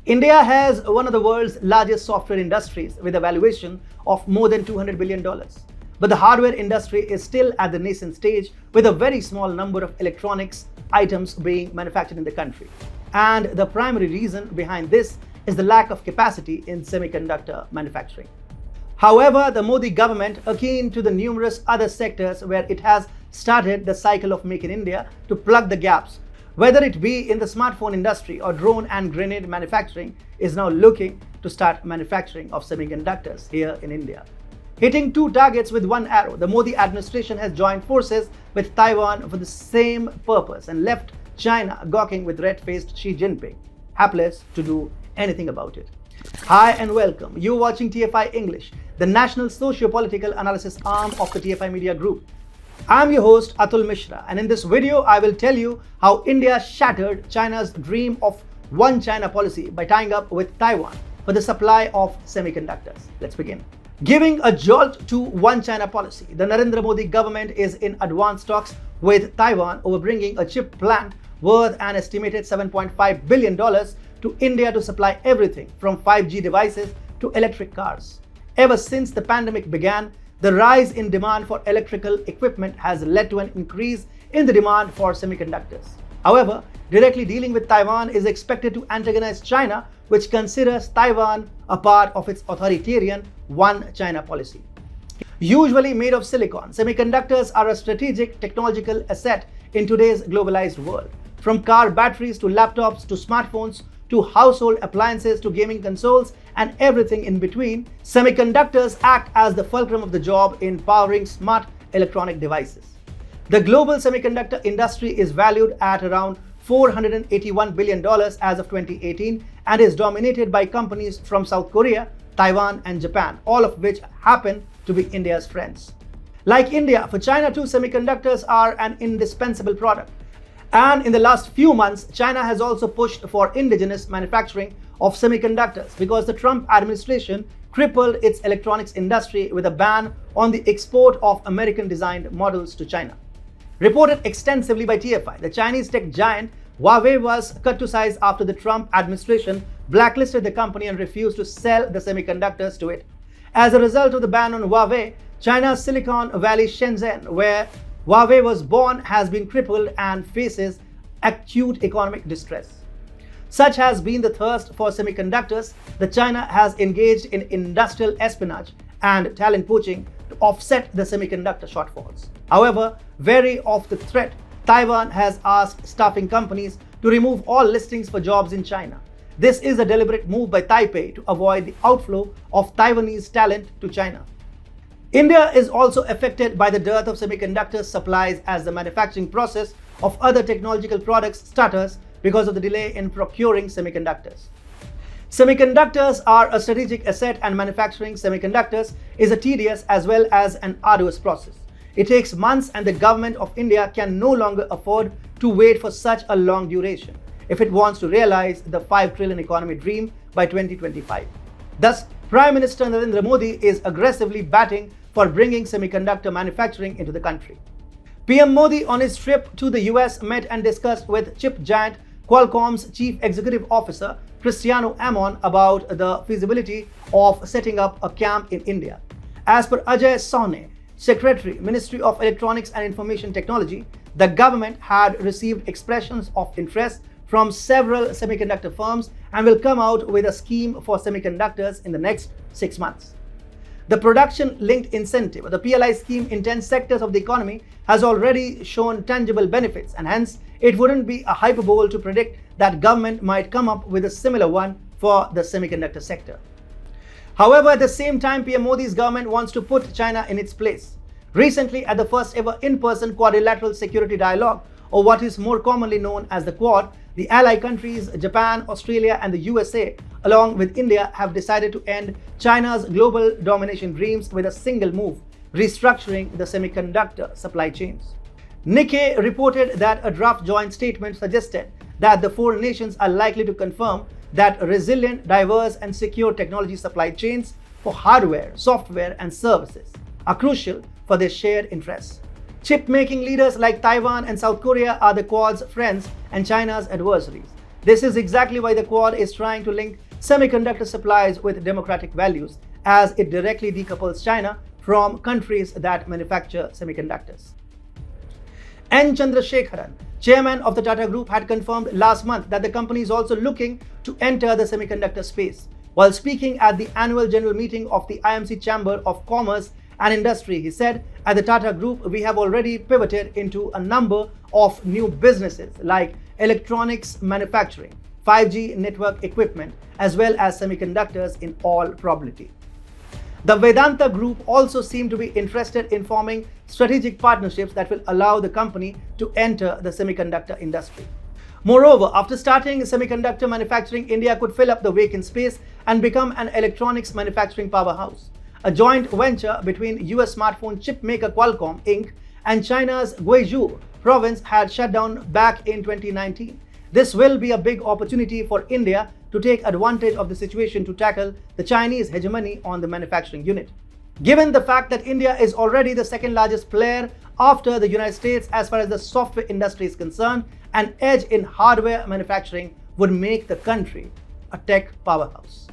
India has one of the world's largest software industries with a valuation of more than $200 billion. But the hardware industry is still at the nascent stage with a very small number of electronics items being manufactured in the country. And the primary reason behind this is the lack of capacity in semiconductor manufacturing. However, the Modi government, akin to the numerous other sectors where it has started the cycle of Make in India to plug the gaps, whether it be in the smartphone industry or drone and grenade manufacturing, is now looking to start manufacturing of semiconductors here in India. Hitting two targets with one arrow, the Modi administration has joined forces with Taiwan for the same purpose and left China gawking with red-faced Xi Jinping, hapless to do anything about it. Hi and welcome. You're watching TFI English, the national socio-political analysis arm of the TFI Media Group. I'm your host Atul Mishra, and in this video I will tell you how India shattered China's dream of one China policy by tying up with Taiwan for the supply of semiconductors. Let's begin. Giving a jolt to one China policy, the Narendra Modi government is in advanced talks with Taiwan over bringing a chip plant worth an estimated $7.5 billion to India to supply everything from 5G devices to electric cars. Ever since the pandemic began, the rise in demand for electrical equipment has led to an increase in the demand for semiconductors. However, directly dealing with Taiwan is expected to antagonize China, which considers Taiwan a part of its authoritarian One China policy. Usually made of silicon, semiconductors are a strategic technological asset in today's globalized world. From car batteries to laptops to smartphones to household appliances to gaming consoles and everything in between, semiconductors act as the fulcrum of the job in powering smart electronic devices. The global semiconductor industry is valued at around $481 billion as of 2018 and is dominated by companies from South Korea, Taiwan and Japan, all of which happen to be India's friends. Like India, for China too, semiconductors are an indispensable product. And in the last few months, China has also pushed for indigenous manufacturing of semiconductors because the Trump administration crippled its electronics industry with a ban on the export of American-designed models to China. Reported extensively by TFI, the Chinese tech giant Huawei was cut to size after the Trump administration blacklisted the company and refused to sell the semiconductors to it. As a result of the ban on Huawei, China's Silicon Valley Shenzhen, where Huawei was born, has been crippled and faces acute economic distress. Such has been the thirst for semiconductors that China has engaged in industrial espionage and talent poaching to offset the semiconductor shortfalls. However, wary of the threat, Taiwan has asked staffing companies to remove all listings for jobs in China. This is a deliberate move by Taipei to avoid the outflow of Taiwanese talent to China. India is also affected by the dearth of semiconductor supplies as the manufacturing process of other technological products stutters because of the delay in procuring semiconductors. Semiconductors are a strategic asset, and manufacturing semiconductors is a tedious as well as an arduous process. It takes months, and the government of India can no longer afford to wait for such a long duration if it wants to realize the 5 trillion economy dream by 2025. Thus, Prime Minister Narendra Modi is aggressively batting for bringing semiconductor manufacturing into the country. PM Modi on his trip to the US met and discussed with chip giant Qualcomm's Chief Executive Officer Cristiano Amon about the feasibility of setting up a camp in India. As per Ajay Sahni, Secretary, Ministry of Electronics and Information Technology, the government had received expressions of interest from several semiconductor firms and will come out with a scheme for semiconductors in the next 6 months. The production-linked incentive, the PLI scheme in 10 sectors of the economy, has already shown tangible benefits, and hence it wouldn't be a hyperbole to predict that government might come up with a similar one for the semiconductor sector. However, at the same time, PM Modi's government wants to put China in its place. Recently, at the first ever in-person quadrilateral security dialogue, or what is more commonly known as the Quad, the ally countries Japan, Australia and the USA, along with India, have decided to end China's global domination dreams with a single move, restructuring the semiconductor supply chains. Nikkei reported that a draft joint statement suggested that the four nations are likely to confirm that resilient, diverse and secure technology supply chains for hardware, software and services are crucial for their shared interests. Chip-making leaders like Taiwan and South Korea are the Quad's friends and China's adversaries. This is exactly why the Quad is trying to link semiconductor supplies with democratic values, as it directly decouples China from countries that manufacture semiconductors. N. Chandrasekharan, chairman of the Tata Group, had confirmed last month that the company is also looking to enter the semiconductor space. While speaking at the annual general meeting of the IMC Chamber of Commerce and Industry, he said, "At the Tata Group, we have already pivoted into a number of new businesses like electronics manufacturing, 5G network equipment, as well as semiconductors in all probability." The Vedanta Group also seemed to be interested in forming strategic partnerships that will allow the company to enter the semiconductor industry. Moreover, after starting semiconductor manufacturing, India could fill up the vacant space and become an electronics manufacturing powerhouse. A joint venture between US smartphone chip maker Qualcomm Inc. and China's Guizhou province had shut down back in 2019. This will be a big opportunity for India to take advantage of the situation to tackle the Chinese hegemony on the manufacturing unit. Given the fact that India is already the second largest player after the United States as far as the software industry is concerned, an edge in hardware manufacturing would make the country a tech powerhouse.